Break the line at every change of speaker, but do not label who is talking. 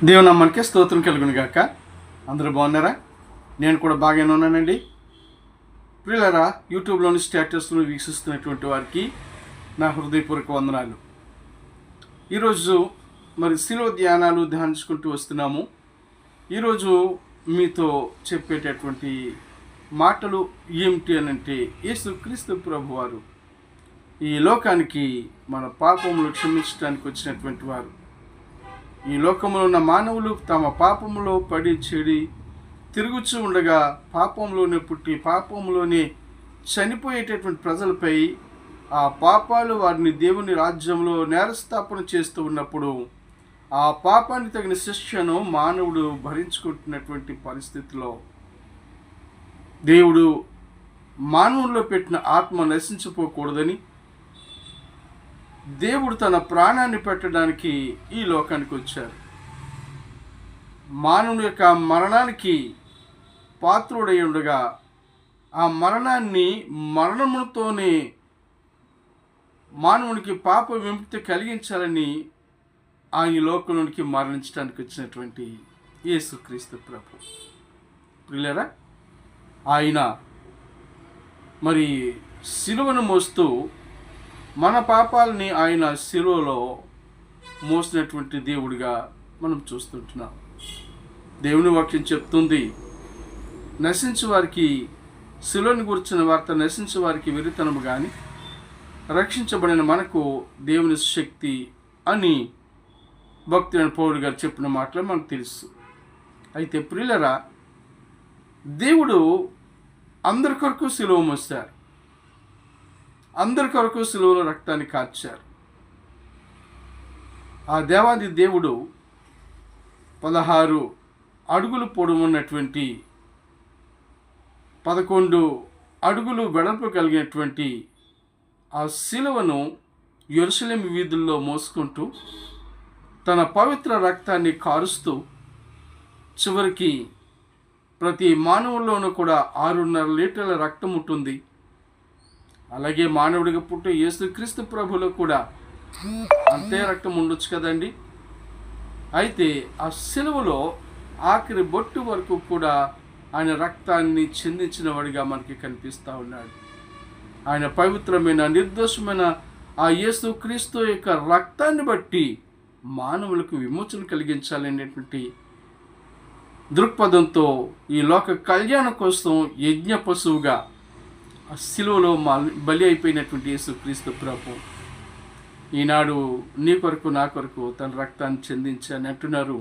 దేవుని నామానికి స్తోత్రం కలుగును గాక. అందరూ బాగున్నారా? నేను కూడా బాగానే ఉన్నానండి. ప్రియులారా, యూట్యూబ్లోని స్టేటస్ను వీక్షిస్తున్నటువంటి వారికి నా హృదయపూర్వక వందనాలు. ఈరోజు శిలువ ధ్యానాలు ధ్యానించుకుంటూ వస్తున్నాము. ఈరోజు మీతో చెప్పేటటువంటి మాటలు ఏమిటి అనంటే, యేసుక్రీస్తు ప్రభువారు ఈ లోకానికి మన పాపములు క్షమించడానికి వచ్చినటువంటి వారు. ఈ లోకంలో ఉన్న మానవులు తమ పాపములో పడి చెడి తిరుగుచూ ఉండగా, పాపంలోనే పుట్టి పాపంలోనే చనిపోయేటటువంటి ప్రజలపై ఆ పాపాలు వారిని దేవుని రాజ్యంలో నేరస్థాపన చేస్తూ ఉన్నప్పుడు, ఆ పాపానికి తగిన శిక్షను మానవుడు భరించుకుంటున్నటువంటి పరిస్థితిలో, దేవుడు మానవుల్లో పెట్టిన ఆత్మ నశించిపోకూడదని దేవుడు తన ప్రాణాన్ని పెట్టడానికి ఈ లోకానికి వచ్చారు. మానవుని యొక్క మరణానికి పాత్రుడై ఉండగా, ఆ మరణముతోనే మానవునికి పాప విముక్తి కలిగించాలని ఆయన లోకంలోనికి మరణించడానికి వచ్చినటువంటి యేసుక్రీస్తు ప్రభు. ప్రియులారా, ఆయన సిలువను మోస్తూ మన పాపాలని ఆయన శిలువలో మోసినటువంటి దేవుడిగా మనం చూస్తుంటున్నాం. దేవుని వాక్యం చెప్తుంది, నశించే వారికి శిలువను గురించిన వార్త నశించే వారికి వెరితనము కానీ, రక్షించబడిన మనకు దేవుని శక్తి అని భక్తుడైన పౌలు గారు చెప్పిన మాటలు మనకు తెలుసు. అయితే ప్రియులరా, దేవుడు అందరి కొరకు శిలువ మోశారు. అందరి కొరకు శిలువలో రక్తాన్ని కార్చారు. ఆ దేవాది దేవుడు 16 అడుగులు పొడవున్నటువంటి 11 అడుగులు వెడల్పు కలిగినటువంటి ఆ శిలువను యెరూషలేము వీధుల్లో మోసుకుంటూ తన పవిత్ర రక్తాన్ని కారుస్తూ, చివరికి ప్రతి మానవుల్లోనూ కూడా 6.5 లీటర్ల రక్తం ఉంటుంది. అలాగే మానవుడిగా పుట్టే యేసుక్రీస్తు ప్రభులో కూడా అంతే రక్తం ఉండొచ్చు కదండి. అయితే ఆ శిలువలో ఆఖరి బొట్టు వరకు కూడా ఆయన రక్తాన్ని చిందించిన వాడిగా మనకి కనిపిస్తూ ఉన్నాడు. ఆయన పవిత్రమైన నిర్దోషమైన ఆ యేసుక్రీస్తు యొక్క రక్తాన్ని బట్టి మానవులకు విమోచన కలిగించాలనేటువంటి దృక్పథంతో ఈ లోక కళ్యాణం కోసం యజ్ఞ పశువుగా ఆ శిలువలో బలి అయిపోయినటువంటి యేసుక్రీస్తు ప్రభు ఈనాడు నీ కొరకు నా కొరకు తన రక్తాన్ని చెందించి అని అంటున్నారు.